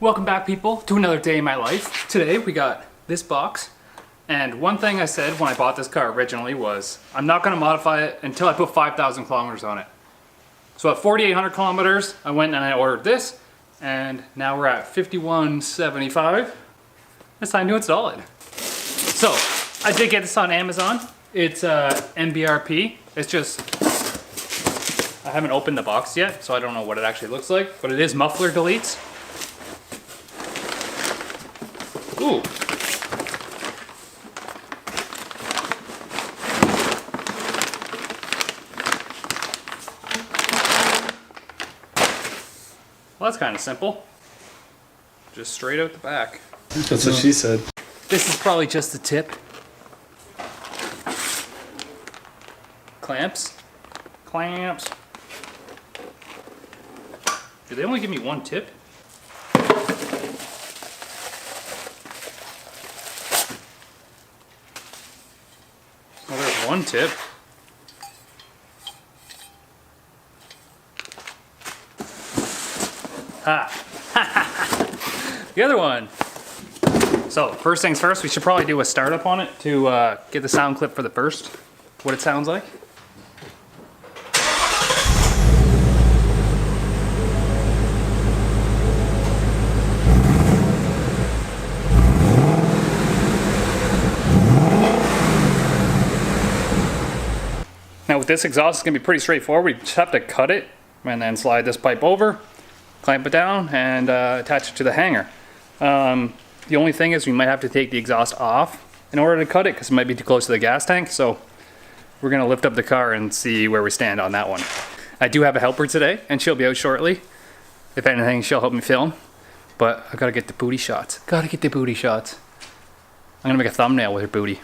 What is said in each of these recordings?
Welcome back, people, to another day in my life. Today we got this box, and one thing I said when I bought this car originally was I'm not going to modify it until I put 5,000 kilometers on it. So at 4,800 kilometers I went and I ordered this, and now we're at 5,175. It's time to install it. So I did get this on Amazon. It's MBRP. It's just, I haven't opened the box yet, so I don't know what it actually looks like, but it is muffler deletes. Ooh. Well, that's kind of simple. Just straight out the back. That's what she said. This is probably just the tip. Clamps. Clamps. Did they only give me one tip? Well, there's one tip. Ha! The other one. So, first things first, we should probably do a startup on it to get the sound clip for the first, what it sounds like. Now with this exhaust, it's going to be pretty straightforward. We just have to cut it and then slide this pipe over, clamp it down, and attach it to the hanger. The only thing is we might have to take the exhaust off in order to cut it because it might be too close to the gas tank. So we're going to lift up the car and see where we stand on that one. I do have a helper today and she'll be out shortly. If anything, she'll help me film. But I got to get the booty shots. Got to get the booty shots. I'm going to make a thumbnail with her booty.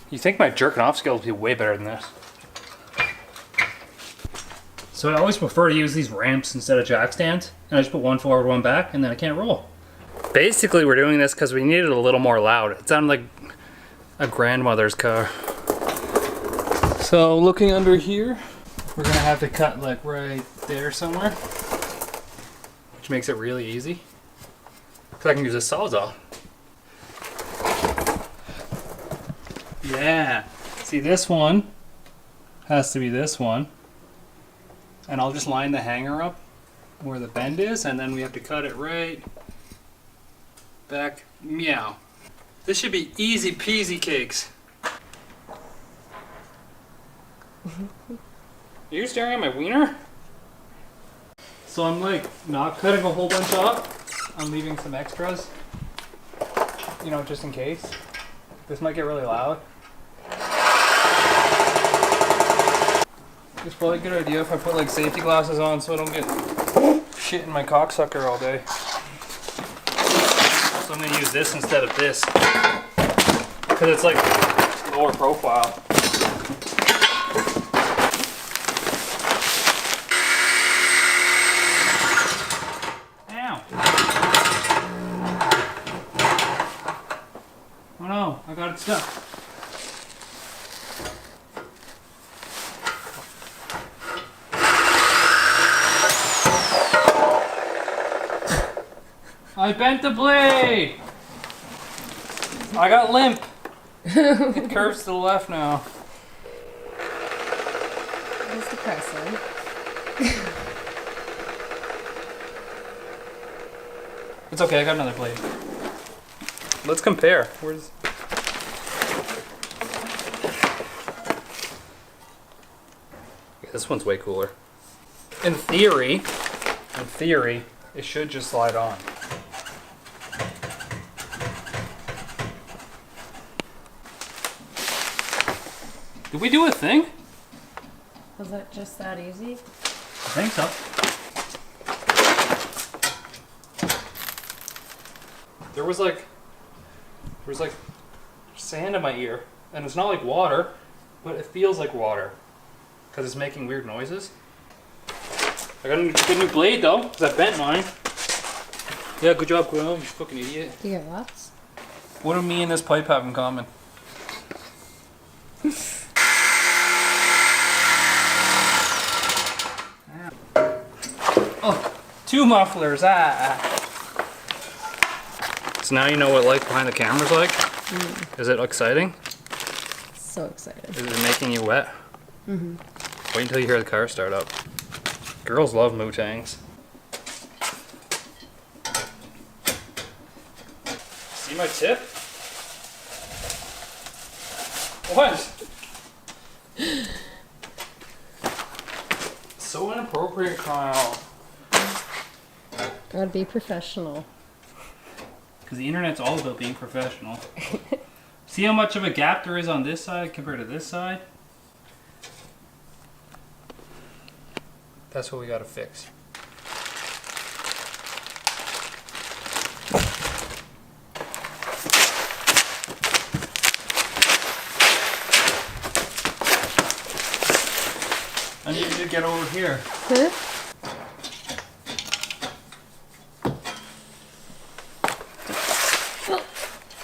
You think my jerking off skills would be way better than this. So I always prefer to use these ramps instead of jack stands. And I just put one forward, one back, and then I can't roll. Basically, we're doing this because we need it a little more loud. It sounded like a grandmother's car. So looking under here, we're gonna have to cut like right there somewhere. Which makes it really easy. Because I can use a sawzall. Yeah, see this one has to be this one, and I'll just line the hanger up where the bend is, and then we have to cut it right back. Meow. This should be easy peasy cakes. Are you staring at my wiener? So I'm like not cutting a whole bunch off. I'm leaving some extras, you know, just in case. This might get really loud. It's probably a good idea if I put like safety glasses on so I don't get shit in my cocksucker all day. So I'm gonna use this instead of this because it's like lower profile. Ow! Oh no, I got it stuck. I bent the blade! I got limp. It curves to the left now. That's depressing. It's okay, I got another blade. Let's compare. Where's... Yeah, this one's way cooler. In theory, it should just slide on. Did we do a thing? Was that just that easy? I think so. There was like sand in my ear, and it's not like water, but it feels like water because it's making weird noises. I got a good new blade though, because I bent mine. Yeah, good job, Quill, you fucking idiot. Do you get lots? What do me and this pipe have in common? 2 mufflers, So now you know what life behind the camera's like? Is it exciting? So excited. Is it making you wet? Wait until you hear the car start up. Girls love Mustangs. See my tip? What? So inappropriate, Kyle. Gotta be professional. Because the internet's all about being professional. See how much of a gap there is on this side compared to this side? That's what we gotta fix. I need you to get over here. Huh?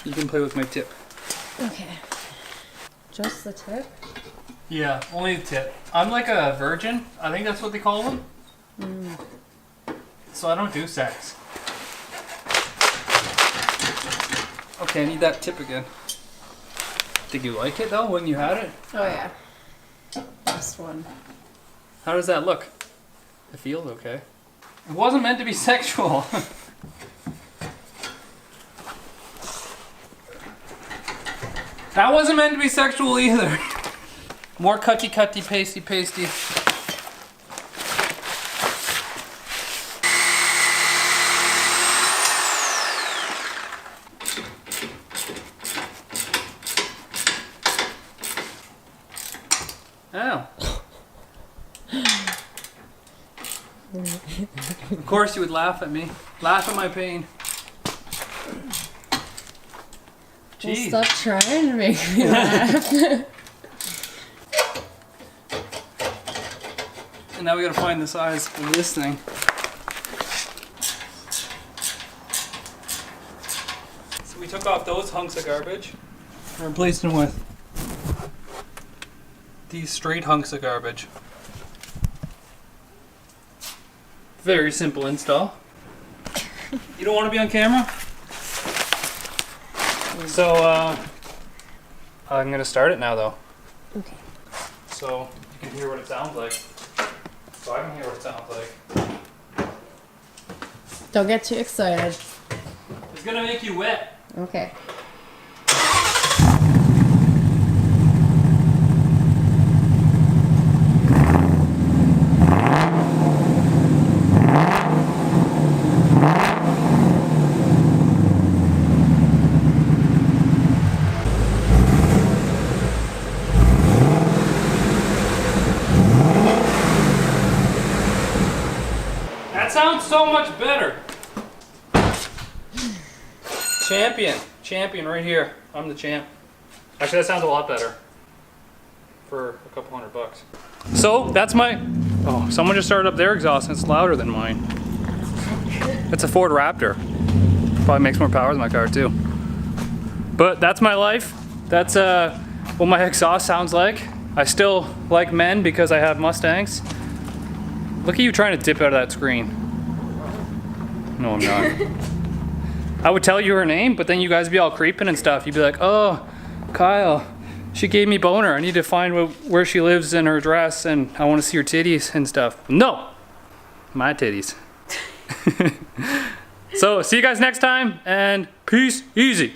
You can play with my tip. Okay. Just the tip? Yeah, only the tip. I'm like a virgin. I think that's what they call them. So I don't do sex. Okay, I need that tip again. Did you like it though when you had it? Oh yeah. This one. How does that look? It feels okay. It wasn't meant to be sexual. That wasn't meant to be sexual either. More cutty, pasty, pasty. Oh. Of course you would laugh at me. Laugh at my pain. Well, Jeez. stop trying to make me laugh. And now we gotta find the size of this thing. So we took off those hunks of garbage and replaced them with these straight hunks of garbage. Very simple install. You don't want to be on camera? So I'm gonna start it now though. Okay. So you can hear what it sounds like. So I can hear what it sounds like. Don't get too excited. It's gonna make you wet. Okay. That sounds so much better. Champion right here. I'm the champ. Actually, that sounds a lot better. For a couple $100. So that's my, oh, someone just started up their exhaust and it's louder than mine. It's a Ford Raptor. Probably makes more power than my car too. But that's my life. That's what my exhaust sounds like. I still like men because I have Mustangs. Look at you trying to dip out of that screen. No, I'm not. I would tell you her name, but then you guys would be all creeping and stuff. You'd be like, oh, Kyle, she gave me boner. I need to find where she lives and her address, and I want to see her titties and stuff. No, my titties. So see you guys next time, and peace easy.